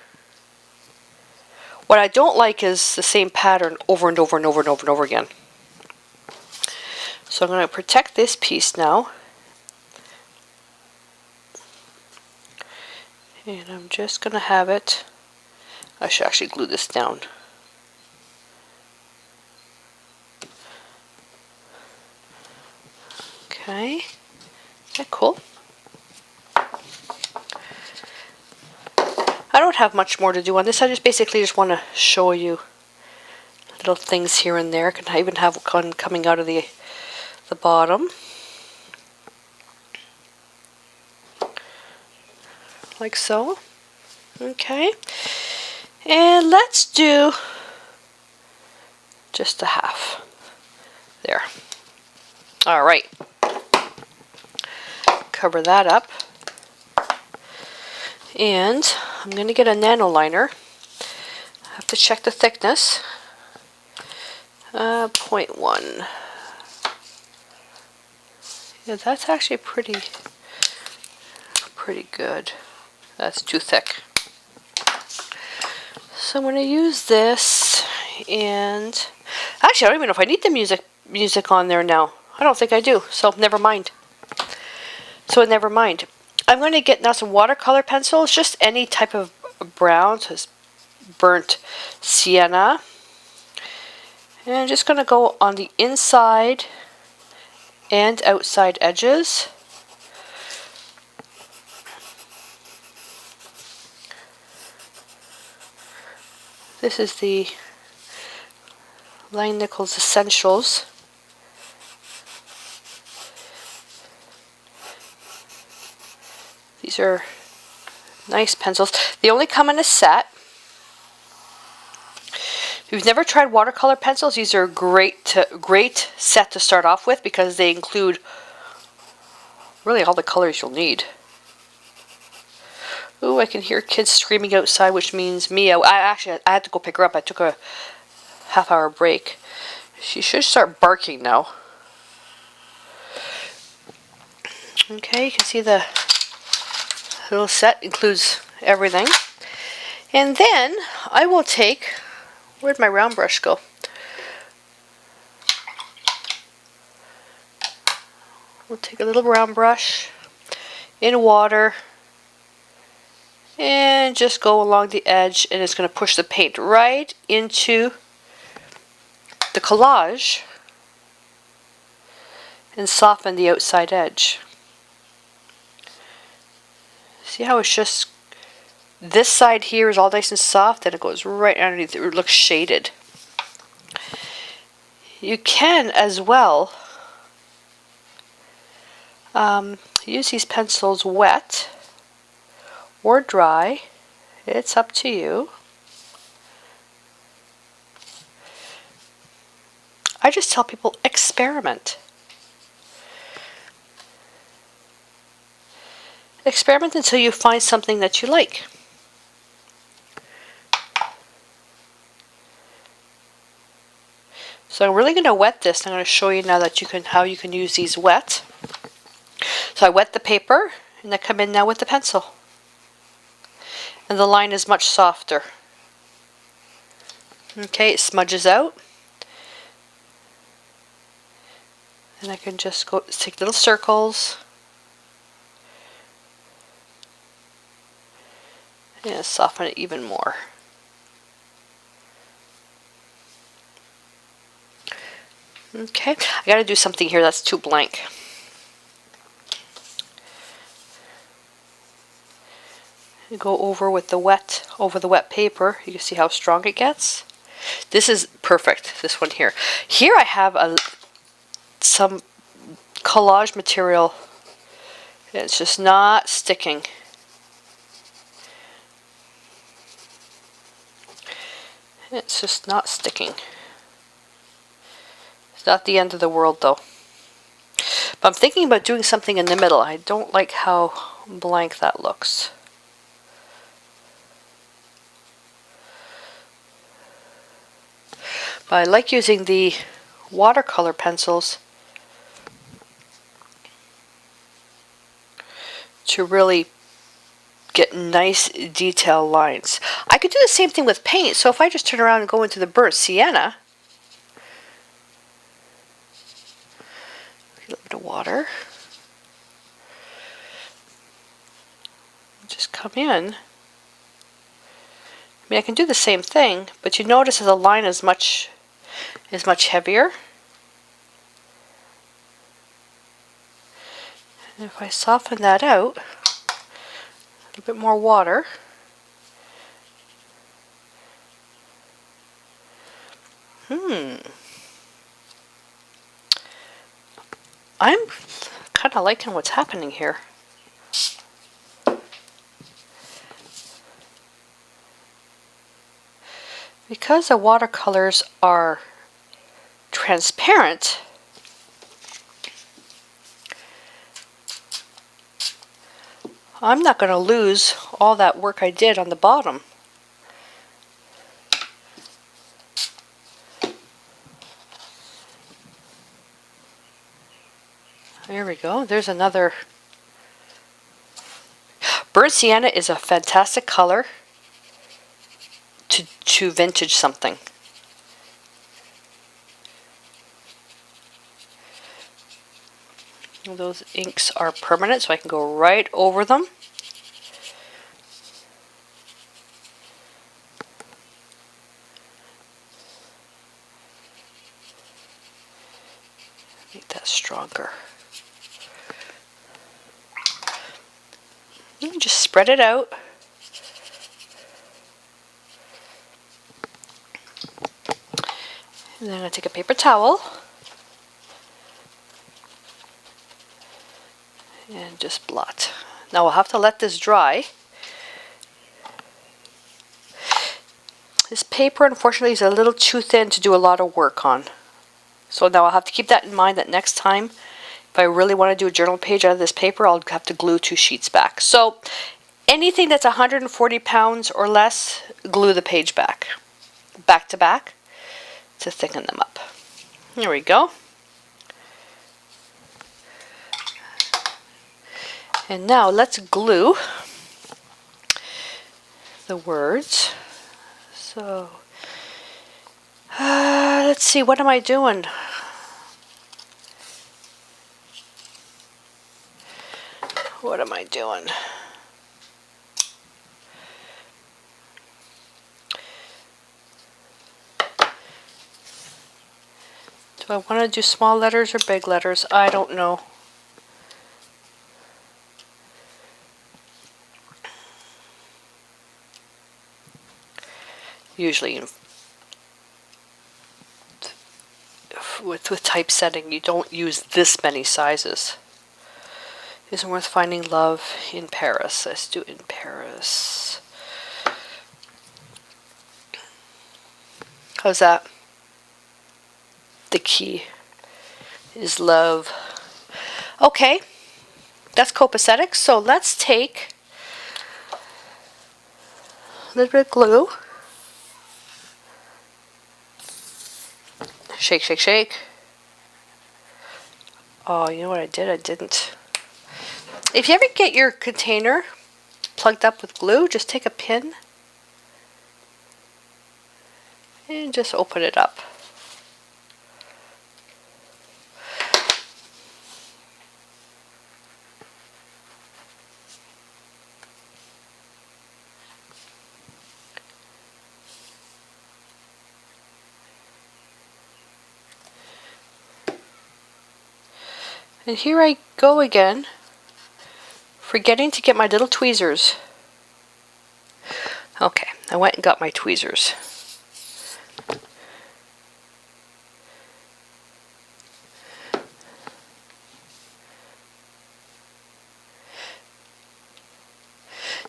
What I don't like is the same pattern over and over and over and over and over again. So I'm going to protect this piece now. And I'm just going to have it, I should actually glue this down. Okay, okay, cool. I don't have much more to do on this. I just basically want to show you little things here and there. I even have one coming out of the bottom. Like so. Okay. And let's do just a half. There. All right. Cover that up. And I'm going to get a nano liner. I have to check the thickness. 0.1. Yeah, that's actually pretty good. That's too thick. So I'm going to use this, and actually I don't even know if I need the music on there now. I don't think I do, so never mind. I'm going to get now some watercolor pencils, just any type of brown, so it's burnt sienna. And I'm just going to go on the inside and outside edges. This is the Lang-Nichols Essentials. These are nice pencils. They only come in a set. If you've never tried watercolor pencils, these are great set to start off with because they include really all the colors you'll need. Ooh, I can hear kids screaming outside, which means Mia. I had to go pick her up. I took a half-hour break. She should start barking now. Okay, you can see the little set includes everything. And then I will take, where'd my round brush go? We'll take a little round brush in water and just go along the edge, and it's going to push the paint right into the collage and soften the outside edge. See how it's just, this side here is all nice and soft, and it goes right underneath. It looks shaded. You can as well use these pencils wet or dry. It's up to you. I just tell people experiment. Experiment until you find something that you like. So I'm really going to wet this. I'm going to show you now that how you can use these wet. So I wet the paper and I come in now with the pencil. And the line is much softer. Okay, it smudges out. And I can just go take little circles. And soften it even more. Okay, I gotta do something here that's too blank. Go over with the wet paper. You can see how strong it gets. This is perfect, this one here. Here I have some collage material. It's just not sticking. It's just not sticking. It's not the end of the world though. But I'm thinking about doing something in the middle. I don't like how blank that looks. But I like using the watercolor pencils to really get nice detail lines. I could do the same thing with paint. So if I just turn around and go into the burnt sienna, a little bit of water, just come in. I mean, I can do the same thing, but you notice that the line is much heavier. And if I soften that out, a little bit more water, I'm kind of liking what's happening here. Because the watercolors are transparent, I'm not going to lose all that work I did on the bottom. There we go. There's another. Burnt sienna is a fantastic color to vintage something. Those inks are permanent, so I can go right over them. Make that stronger. And just spread it out. And then I'm going to take a paper towel and just blot. Now we'll have to let this dry. This paper, unfortunately, is a little too thin to do a lot of work on. So now I'll have to keep that in mind that next time, if I really want to do a journal page out of this paper, I'll have to glue 2 sheets back. So anything that's 140 pounds or less, glue the page back to back to thicken them up. Here we go. And now let's glue the words. So, let's see, what am I doing? What am I doing? Do I want to do small letters or big letters? I don't know. Usually with typesetting, you don't use this many sizes. Isn't worth finding love in Paris. Let's do in Paris. How's that? The key is love. Okay, that's copacetic. So let's take a little bit of glue. Shake, shake, shake. Oh, you know what I did? I didn't. If you ever get your container plugged up with glue, just take a pin and just open it up. And here I go again, forgetting to get my little tweezers. Okay, I went and got my tweezers.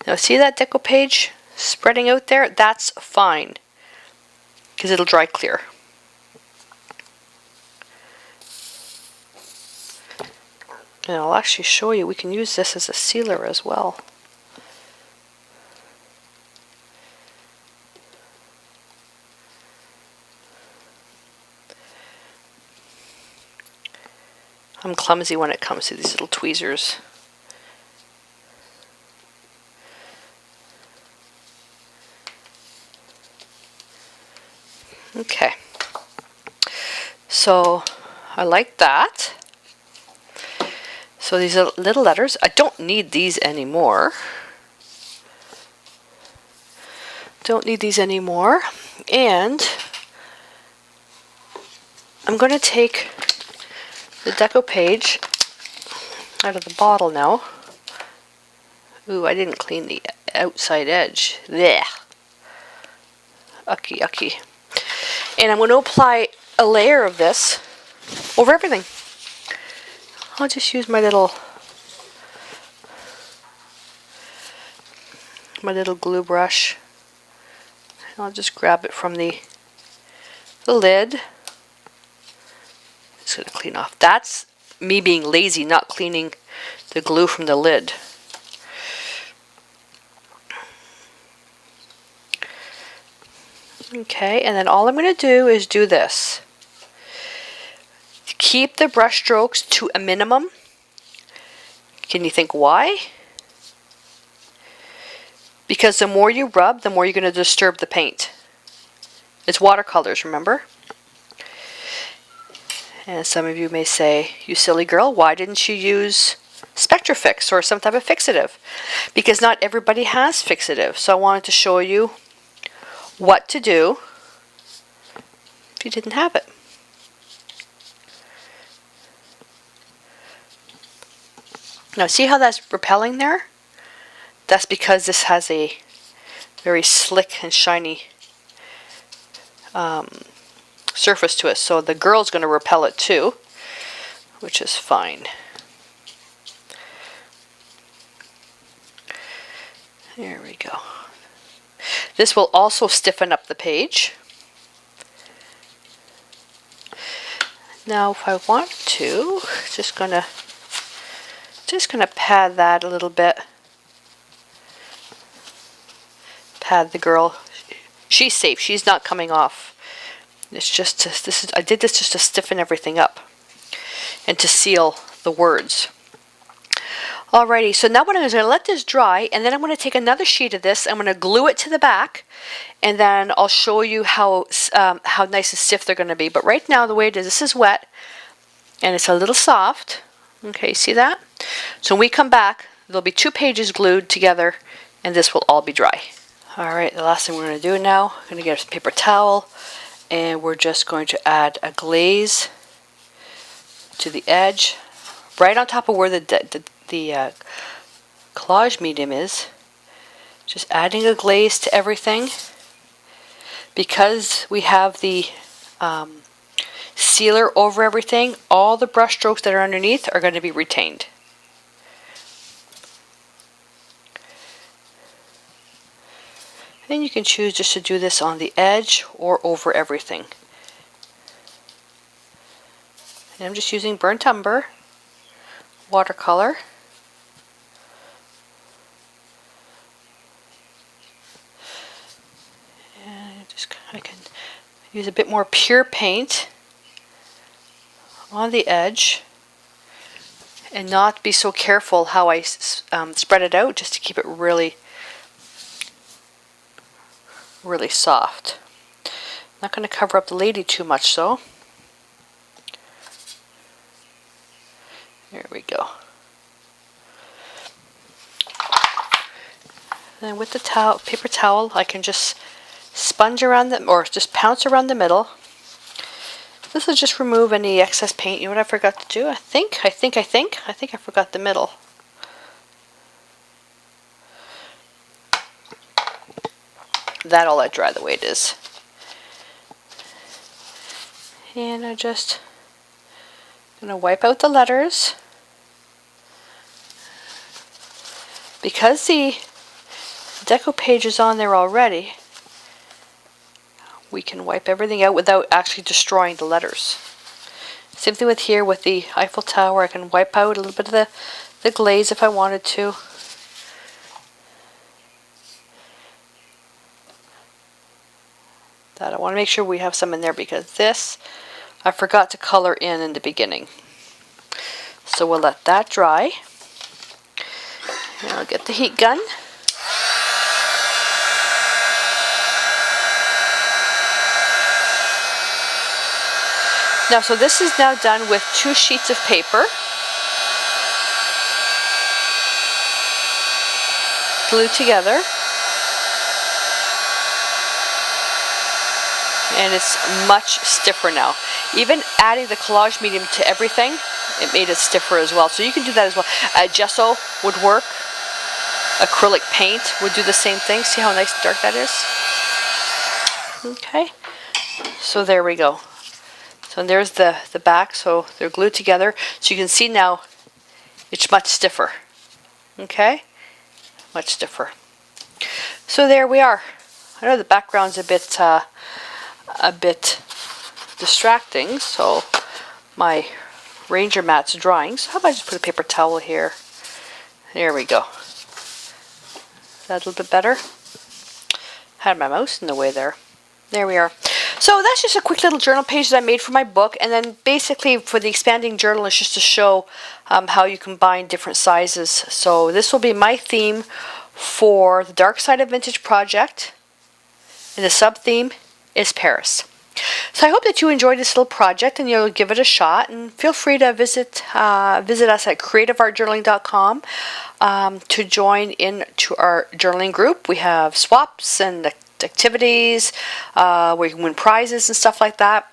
Now see that deco page spreading out there? That's fine, because it'll dry clear. And I'll actually show you, we can use this as a sealer as well. I'm clumsy when it comes to these little tweezers. Okay. So I like that. So these are little letters. I don't need these anymore. Don't need these anymore. And I'm going to take the deco page out of the bottle now. Ooh, I didn't clean the outside edge. Blech. Ucky, ucky. And I'm going to apply a layer of this over everything. I'll just use my little glue brush. I'll just grab it from the lid. Just going to clean off. That's me being lazy, not cleaning the glue from the lid. Okay, and then all I'm going to do is do this. Keep the brush strokes to a minimum. Can you think why? Because the more you rub, the more you're going to disturb the paint. It's watercolors, remember? And some of you may say, you silly girl, why didn't you use Spectrafix or some type of fixative? Because not everybody has fixative. So I wanted to show you what to do if you didn't have it. Now see how that's repelling there? That's because this has a very slick and shiny surface to it. So the girl's going to repel it too, which is fine. There we go. This will also stiffen up the page. Now if I want to, just gonna pad that a little bit. Pad the girl. She's safe. She's not coming off. It's just I did this just to stiffen everything up and to seal the words. Alrighty, so now what I'm going to let this dry, and then I'm going to take another sheet of this. I'm going to glue it to the back, and then I'll show you how nice and stiff they're going to be. But right now, the way it is, this is wet, and it's a little soft. Okay, see that? So when we come back, there'll be 2 pages glued together, and this will all be dry. Alright, the last thing we're going to do now, I'm going to get a paper towel, and we're just going to add a glaze to the edge, right on top of where the collage medium is. Just adding a glaze to everything. Because we have the sealer over everything, all the brush strokes that are underneath are going to be retained. And you can choose just to do this on the edge or over everything. And I'm just using burnt umber, watercolor. And I can use a bit more pure paint on the edge and not be so careful how I spread it out, just to keep it really soft. I'm not going to cover up the lady too much though. There we go. Then with the paper towel, I can just sponge around or just pounce around the middle. This will just remove any excess paint. You know what I forgot to do? I think I forgot the middle. That I'll let dry the way it is. And I'm just going to wipe out the letters. Because the deco page is on there already, we can wipe everything out without actually destroying the letters. Same thing with here with the Eiffel Tower. I can wipe out a little bit of the glaze if I wanted to. That I want to make sure we have some in there, because this I forgot to color in the beginning. So we'll let that dry. And I'll get the heat gun. Now, so this is now done with 2 sheets of paper, glued together, and it's much stiffer now. Even adding the collage medium to everything, it made it stiffer as well. So you can do that as well. Gesso would work. Acrylic paint would do the same thing. See how nice and dark that is? Okay. So there we go. So there's the back. So they're glued together. So you can see now it's much stiffer. Okay? Much stiffer. So there we are. I know the background's a bit distracting, so my Ranger Matt's drawings. How about I just put a paper towel here? There we go. Is that a little bit better? Had my mouse in the way there. There we are. So that's just a quick little journal page that I made for my book, and then basically for the expanding journal is just to show how you combine different sizes. So this will be my theme for the Dark Side of Vintage project, and the sub-theme is Paris. So I hope that you enjoyed this little project and you'll give it a shot, and feel free to visit us at creativeartjournaling.com to join in to our journaling group. We have swaps and activities where you can win prizes and stuff like that.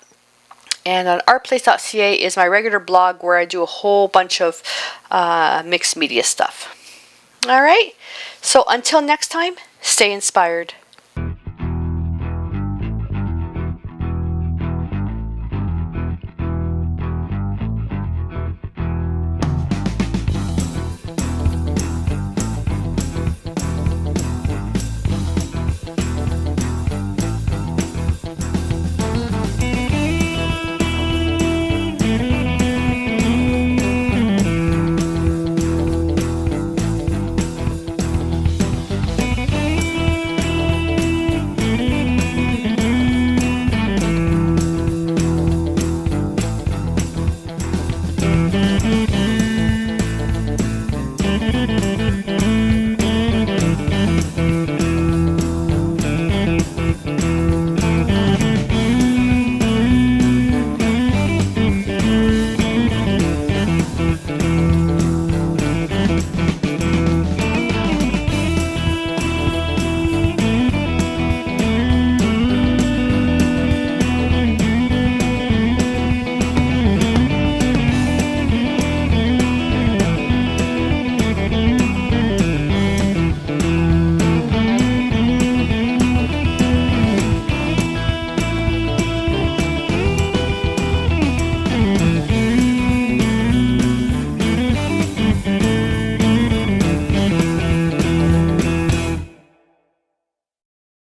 And on ArtPlace.ca is my regular blog where I do a whole bunch of mixed media stuff. All right, so until next time, stay inspired.